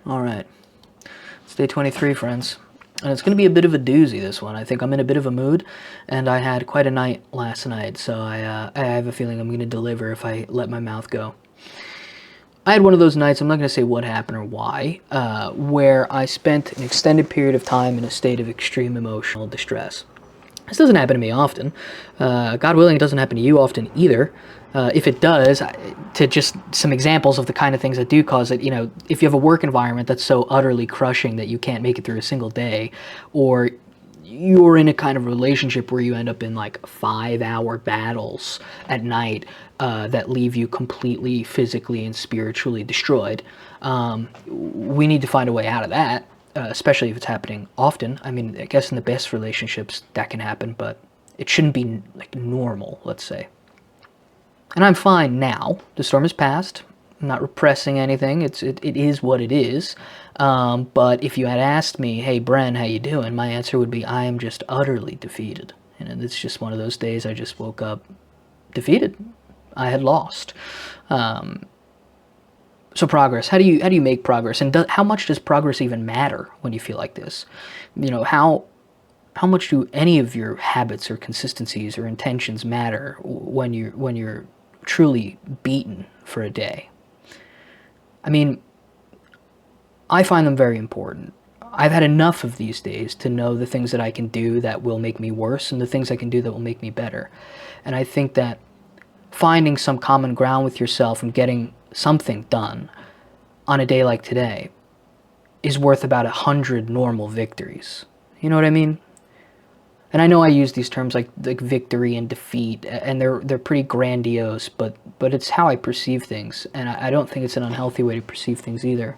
All right. It's day 23, friends. And it's going to be a bit of a doozy, this one. I think I'm in a bit of a mood, and I had quite a night last night, so I have a feeling I'm going to deliver if I let my mouth go. I had one of those nights, I'm not going to say what happened or why, where I spent an extended period of time in a state of extreme emotional distress. This doesn't happen to me often. God willing, it doesn't happen to you often either. If it does, to just some examples of the kind of things that do cause it, if you have a work environment that's so utterly crushing that you can't make it through a single day, or you're in a kind of relationship where you end up in like 5-hour battles at night that leave you completely physically and spiritually destroyed, we need to find a way out of that. Especially if it's happening often. I mean, I guess in the best relationships that can happen, but it shouldn't be like normal, let's say. And I'm fine now. The storm has passed. I'm not repressing anything. It is what it is. But if you had asked me, "Hey, Bren, how you doing?" my answer would be, I am just utterly defeated. And it's just one of those days I just woke up defeated. I had lost. So progress. How do you make progress, and how much does progress even matter when you feel like this? How much do any of your habits or consistencies or intentions matter when you're truly beaten for a day? I mean, I find them very important. I've had enough of these days to know the things that I can do that will make me worse and the things I can do that will make me better. And I think that finding some common ground with yourself and getting something done on a day like today is worth about 100 normal victories. You know what I mean? And I know I use these terms like victory and defeat, and they're pretty grandiose, but it's how I perceive things, and I don't think it's an unhealthy way to perceive things either.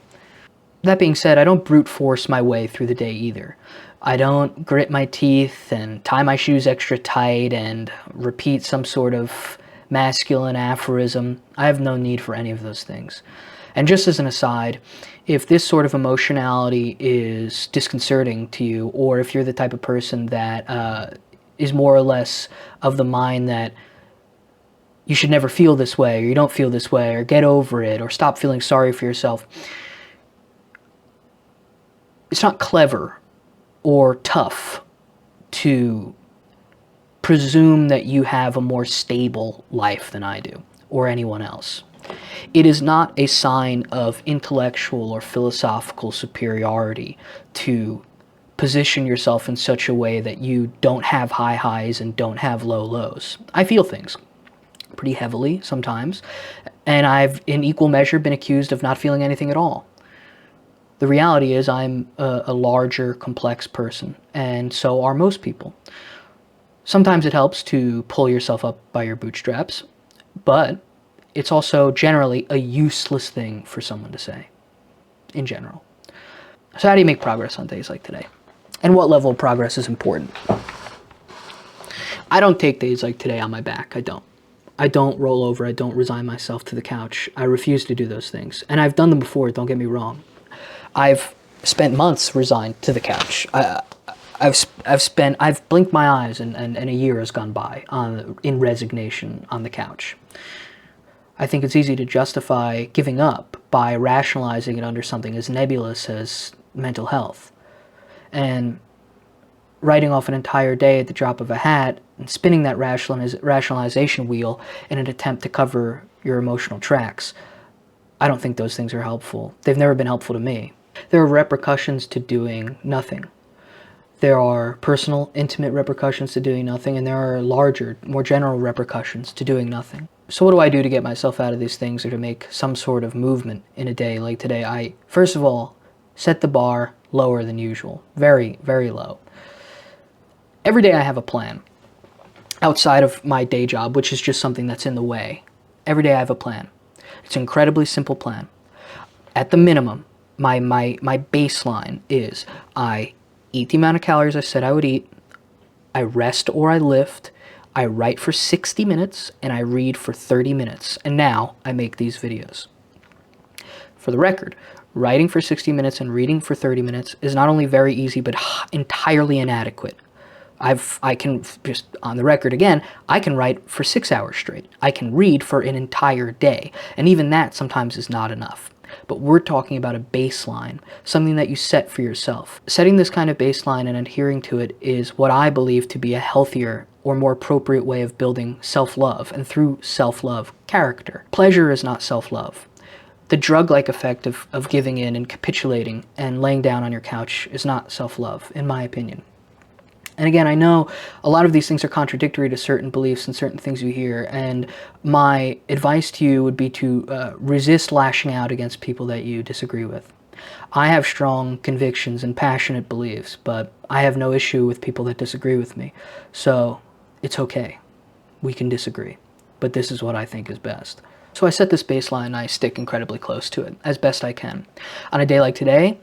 That being said, I don't brute force my way through the day either. I don't grit my teeth and tie my shoes extra tight and repeat some sort of masculine aphorism. I have no need for any of those things. And just as an aside, if this sort of emotionality is disconcerting to you, or if you're the type of person that is more or less of the mind that you should never feel this way, or you don't feel this way, or get over it, or stop feeling sorry for yourself, it's not clever or tough to presume that you have a more stable life than I do, or anyone else. It is not a sign of intellectual or philosophical superiority to position yourself in such a way that you don't have high highs and don't have low lows. I feel things pretty heavily sometimes, and I've in equal measure been accused of not feeling anything at all. The reality is I'm a larger, complex person, and so are most people. Sometimes it helps to pull yourself up by your bootstraps, but it's also generally a useless thing for someone to say, in general. So how do you make progress on days like today? And what level of progress is important? I don't take days like today on my back. I don't. I don't roll over. I don't resign myself to the couch. I refuse to do those things. And I've done them before, don't get me wrong. I've spent months resigned to the couch. I've blinked my eyes and a year has gone by in resignation on the couch. I think it's easy to justify giving up by rationalizing it under something as nebulous as mental health. And writing off an entire day at the drop of a hat and spinning that rationalization wheel in an attempt to cover your emotional tracks. I don't think those things are helpful. They've never been helpful to me. There are repercussions to doing nothing. There are personal, intimate repercussions to doing nothing, and there are larger, more general repercussions to doing nothing. So what do I do to get myself out of these things or to make some sort of movement in a day like today? I, first of all, set the bar lower than usual. Very, very low. Every day I have a plan. Outside of my day job, which is just something that's in the way. Every day I have a plan. It's an incredibly simple plan. At the minimum, my baseline is I eat the amount of calories I said I would eat, I rest or I lift, I write for 60 minutes, and I read for 30 minutes. And now I make these videos. For the record, writing for 60 minutes and reading for 30 minutes is not only very easy, but entirely inadequate. I can, just on the record again, I can write for 6 hours straight. I can read for an entire day. And even that sometimes is not enough. But we're talking about a baseline, something that you set for yourself. Setting this kind of baseline and adhering to it is what I believe to be a healthier or more appropriate way of building self-love, and through self-love, character. Pleasure is not self-love. The drug-like effect of giving in and capitulating and laying down on your couch is not self-love, in my opinion. And again, I know a lot of these things are contradictory to certain beliefs and certain things you hear, and my advice to you would be to resist lashing out against people that you disagree with. I have strong convictions and passionate beliefs, but I have no issue with people that disagree with me. So it's okay. We can disagree. But this is what I think is best. So I set this baseline and I stick incredibly close to it, as best I can. On a day like today,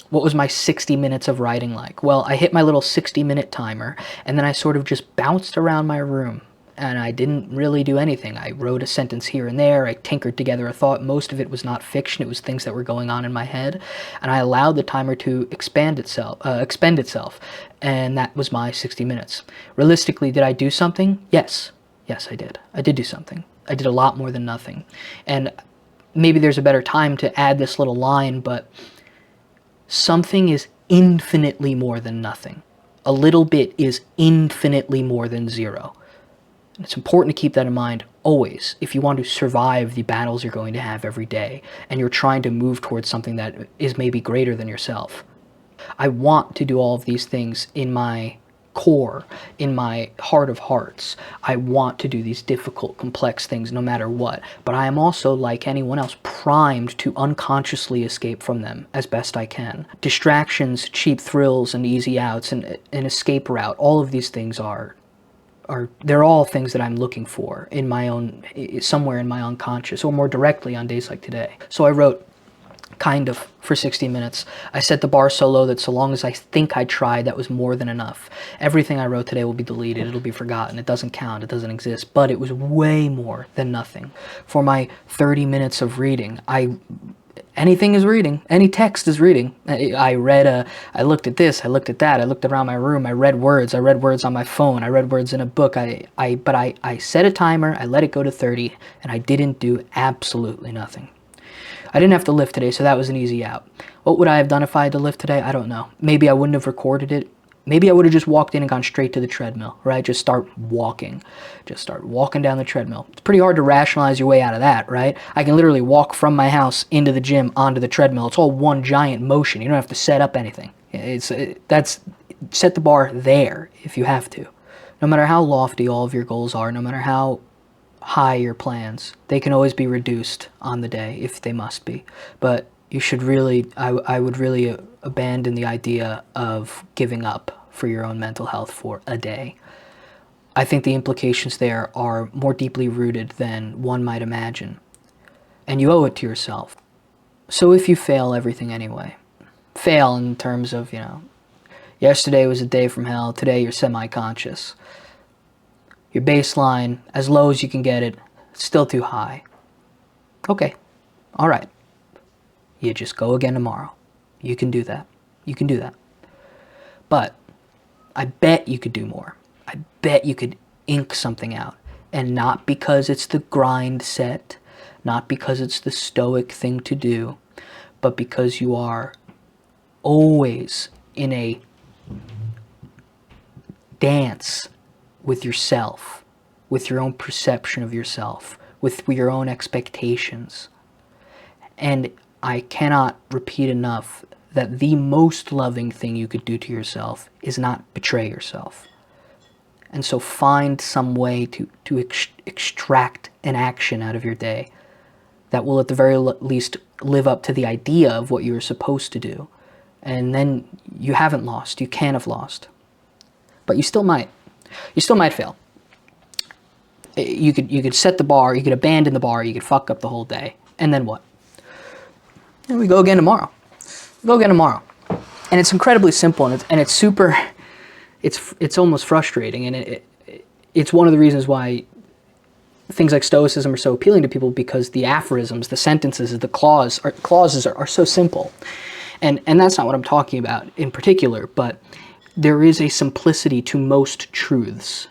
what was my 60 minutes of writing like? Well, I hit my little 60-minute timer, and then I sort of just bounced around my room, and I didn't really do anything. I wrote a sentence here and there, I tinkered together a thought. Most of it was not fiction, it was things that were going on in my head, and I allowed the timer to expend itself, and that was my 60 minutes. Realistically, did I do something? Yes. Yes, I did. I did do something. I did a lot more than nothing. And maybe there's a better time to add this little line, but something is infinitely more than nothing. A little bit is infinitely more than zero. And it's important to keep that in mind always if you want to survive the battles you're going to have every day and you're trying to move towards something that is maybe greater than yourself. I want to do all of these things in my core, in my heart of hearts. I want to do these difficult, complex things no matter what, but I am also, like anyone else, primed to unconsciously escape from them as best I can. Distractions, cheap thrills, and easy outs, and an escape route, all of these things they're all things that I'm looking for in my own, somewhere in my unconscious, or more directly on days like today. So I wrote kind of for 60 minutes. I set the bar so low that so long as I think I tried, that was more than enough. Everything I wrote today will be deleted, it'll be forgotten, it doesn't count, it doesn't exist, but it was way more than nothing. For my 30 minutes of reading, anything is reading, any text is reading. I looked at this, I looked at that, I looked around my room, I read words on my phone, I read words in a book, but I set a timer, I let it go to 30, and I didn't do absolutely nothing. I didn't have to lift today, so that was an easy out. What would I have done if I had to lift today? I don't know. Maybe I wouldn't have recorded it. Maybe I would have just walked in and gone straight to the treadmill, right? Just start walking down the treadmill. It's pretty hard to rationalize your way out of that, right? I can literally walk from my house into the gym onto the treadmill. It's all one giant motion. You don't have to set up anything. Set the bar there if you have to. No matter how lofty all of your goals are, no matter how high your plans, they can always be reduced on the day if they must be. But you should really, I would really abandon the idea of giving up for your own mental health for a day. I think the implications there are more deeply rooted than one might imagine. And you owe it to yourself. So if you fail everything anyway, fail in terms of, yesterday was a day from hell, today you're semi-conscious. Your baseline, as low as you can get it, it's still too high. Okay, all right. You just go again tomorrow. You can do that. You can do that. But I bet you could do more. I bet you could ink something out. And not because it's the grind set, not because it's the stoic thing to do, but because you are always in a dance with yourself, with your own perception of yourself, with your own expectations. And I cannot repeat enough that the most loving thing you could do to yourself is not betray yourself. And so find some way to extract an action out of your day that will at the very least live up to the idea of what you were supposed to do. And then you haven't lost, you can have lost. But you still might. You still might fail. You could set the bar, you could abandon the bar, you could fuck up the whole day. And then what? And we go again tomorrow. Go again tomorrow. And it's incredibly simple, and it's super, it's almost frustrating, and it's one of the reasons why things like Stoicism are so appealing to people, because the aphorisms, the sentences, the clauses are so simple. And that's not what I'm talking about in particular, but there is a simplicity to most truths.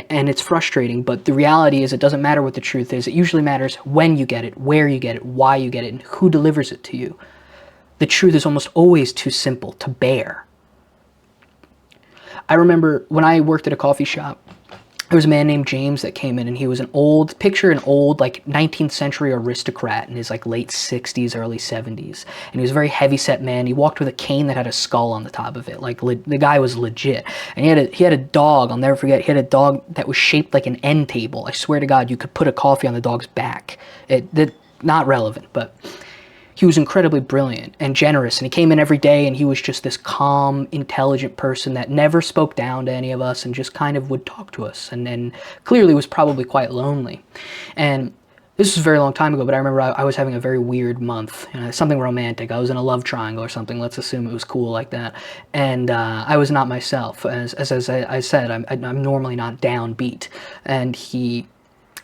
And it's frustrating, but the reality is it doesn't matter what the truth is. It usually matters when you get it, where you get it, why you get it, and who delivers it to you. The truth is almost always too simple to bear. I remember when I worked at a coffee shop, there was a man named James that came in, and he was an old, picture an old like 19th century aristocrat in his like late 60s, early 70s. And he was a very heavy set man. He walked with a cane that had a skull on the top of it. Like the guy was legit. And he had a dog, I'll never forget, he had a dog that was shaped like an end table. I swear to God, you could put a coffee on the dog's back. Not relevant, but he was incredibly brilliant and generous, and he came in every day, and he was just this calm, intelligent person that never spoke down to any of us and just kind of would talk to us, and clearly was probably quite lonely. And this was a very long time ago, but I remember I was having a very weird month, something romantic. I was in a love triangle or something, let's assume it was cool like that. And I was not myself. As I said, I'm normally not downbeat. And he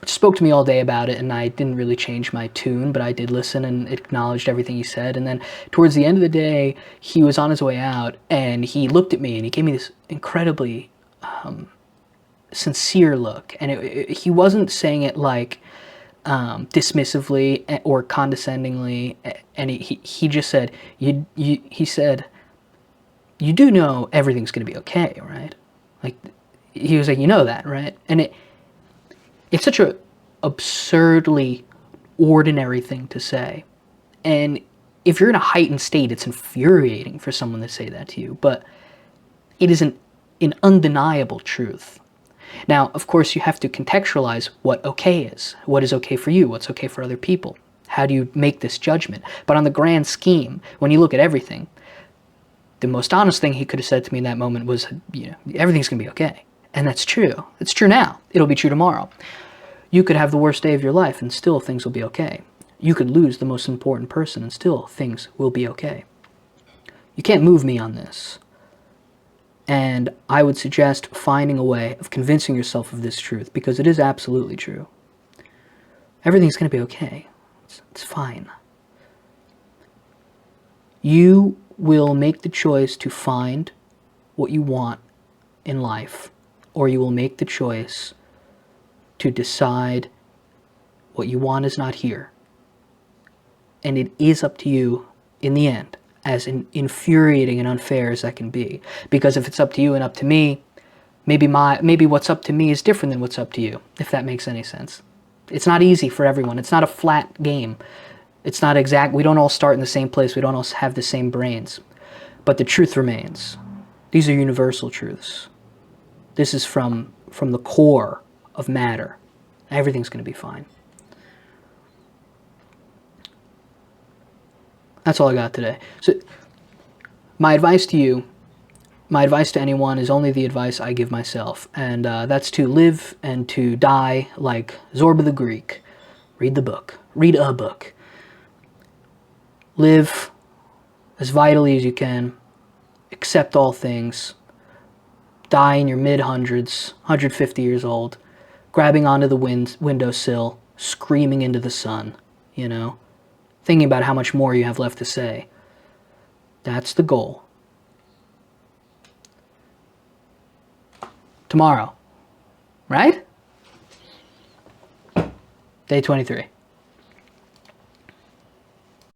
spoke to me all day about it, and I didn't really change my tune, but I did listen and acknowledged everything he said. And then towards the end of the day, he was on his way out, and he looked at me, and he gave me this incredibly sincere look. And he wasn't saying it like dismissively or condescendingly, and he just said, he said, "You do know everything's going to be okay, right?" Like, he was like, "You know that, right?" And it's such a absurdly ordinary thing to say. And if you're in a heightened state, it's infuriating for someone to say that to you, but it is an undeniable truth. Now, of course, you have to contextualize what okay is. What is okay for you? What's okay for other people? How do you make this judgment? But on the grand scheme, when you look at everything, the most honest thing he could have said to me in that moment was, everything's going to be okay. And that's true. It's true now. It'll be true tomorrow. You could have the worst day of your life and still things will be okay. You could lose the most important person and still things will be okay. You can't move me on this. And I would suggest finding a way of convincing yourself of this truth, because it is absolutely true. Everything's going to be okay. It's fine. You will make the choice to find what you want in life, or you will make the choice to decide what you want is not here. And it is up to you in the end, as infuriating and unfair as that can be. Because if it's up to you and up to me, maybe what's up to me is different than what's up to you, if that makes any sense. It's not easy for everyone. It's not a flat game. It's not exact. We don't all start in the same place. We don't all have the same brains. But the truth remains. These are universal truths. This is from the core of matter. Everything's going to be fine. That's all I got today. So my advice to you, my advice to anyone, is only the advice I give myself. And that's to live and to die like Zorba the Greek. Read the book. Read a book. Live as vitally as you can. Accept all things. Die in your mid-hundreds, 150 years old, grabbing onto the windowsill, screaming into the sun, thinking about how much more you have left to say. That's the goal. Tomorrow, right? Day 23.